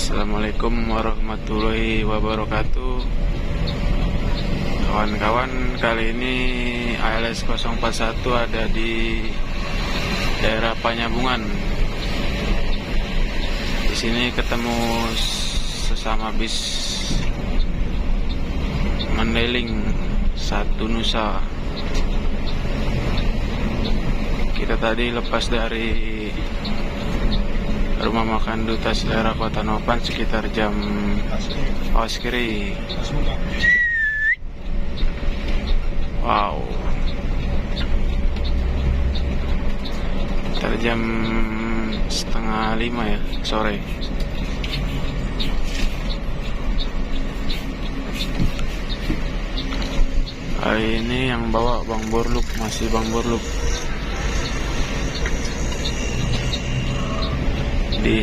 Assalamualaikum warahmatullahi wabarakatuh. Kawan-kawan, kali ini ALS 041 ada di daerah Panyabungan. Di sini ketemu sesama bis Mandailing 1 Nusa. Kita tadi lepas dari rumah makan Duta Selera Kota Nopan sekitar jam kiri. Wow, sekitar jam 4:30 ya sore. Hari ini yang bawa Bang Borlup, masih Bang Borlup. Di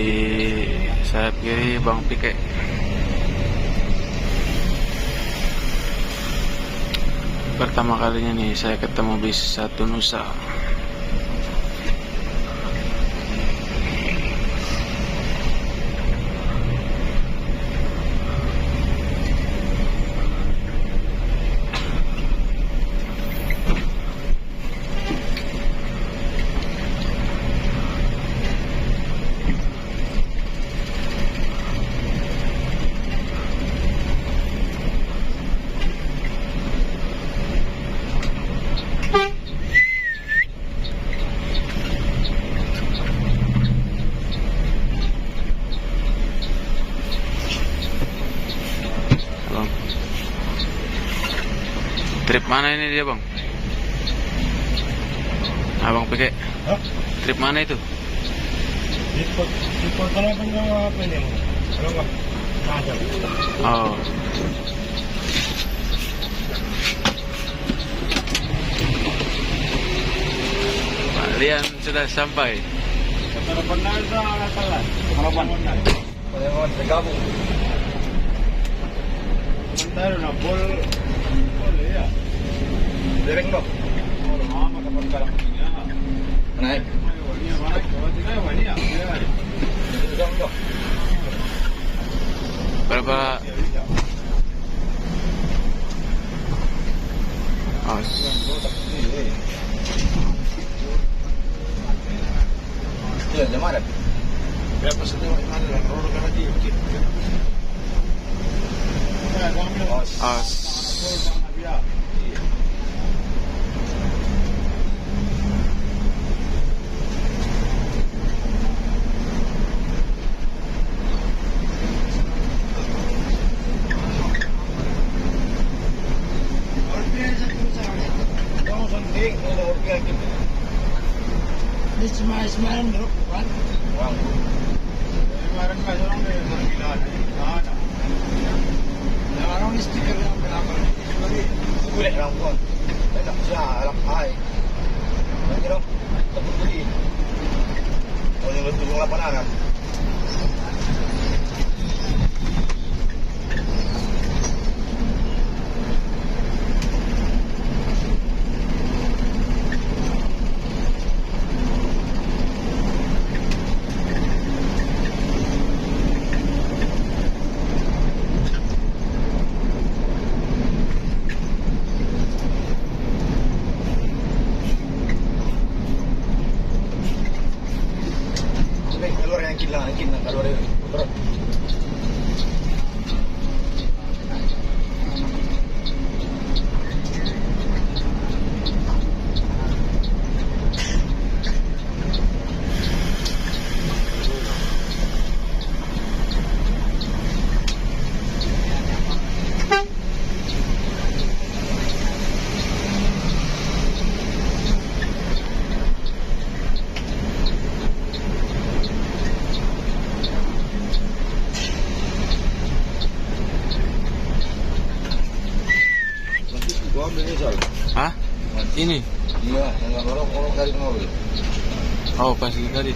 sayap kiri Bang Pike. Pertama kalinya nih saya ketemu bis 1 Nusa. Trip mana ini dia, Bang? Abang Pike. Hah? Trip mana itu? Di kota Nopan apa ini? Kalau nggak ada. Oh. Kalian sudah sampai. Kota Nopan ada salah. Kota Nopan. Kota tergabung. Sebentar, na boleh ya. Dereng dong. Oh, lama kapan kalah punya. Naik. Berapa? Iya, jam ada. Berapa setengah ada lah, kalau kan aja dikit. Ini semalam dulu kan? Wang. Kemarin kan orang dari Gila ada. Yang orang stiker yang berapa? Boleh rambut. Tak bisa alam hai. Nanti dong. Tepuk beli. Oh, yang betul lapangan. Keluar yang kilang keluar bro. Gua ambil ini soal. Hah? Ini? Iya, yang orang dari mobil. Oh, pas tadi.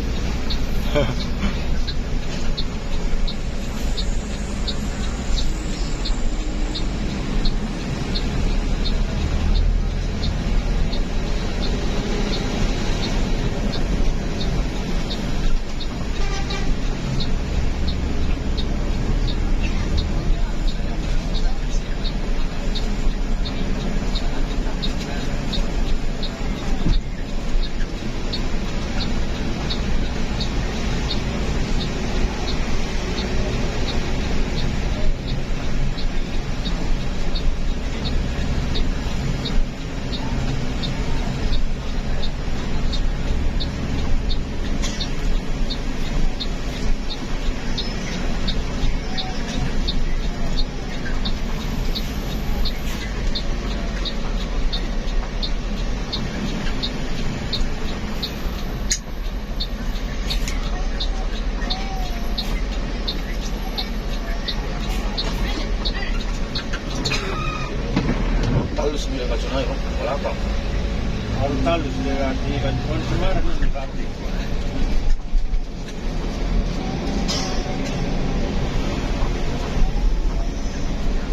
Ikan cuma kemarin nih Kartik.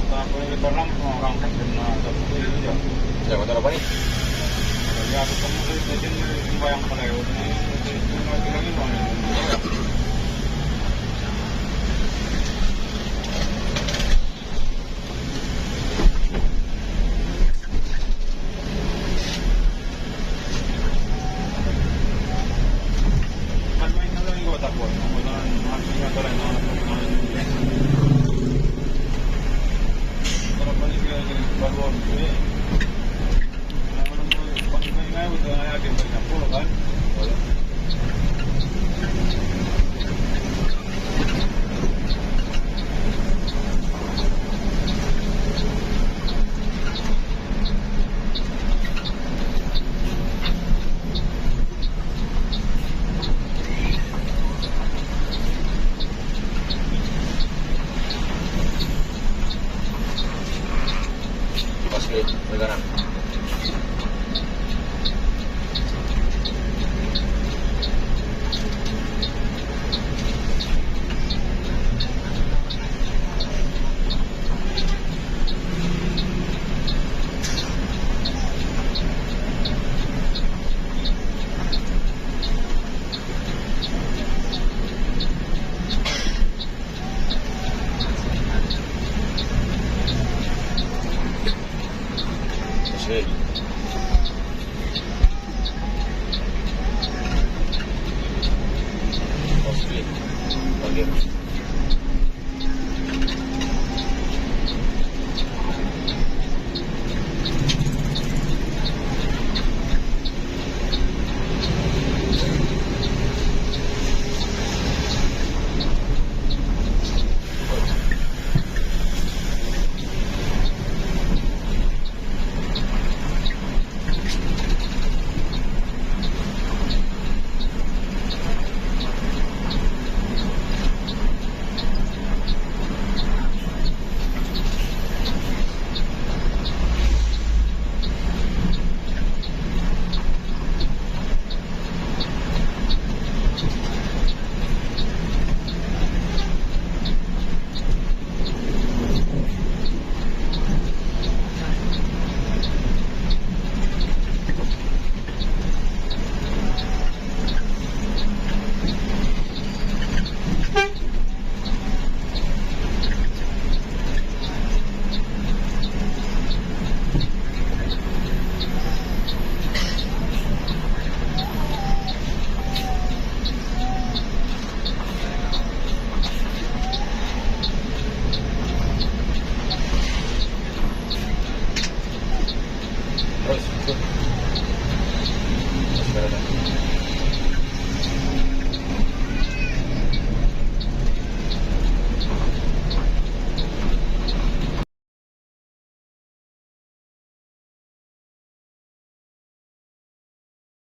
Tapi kita orang kena tapi ya. Saya motor apa nih? Ya aku kamu jadi sembahyang pada itu. Cuma bilang ini mana? Kan main kalau ini gua tak buat. Kemudian masih ada yang kalau paling dia jadi baru ini. Kalau main udah ada yang banyak puluh kan. Pas ke negara. Oke. Oke. Oke.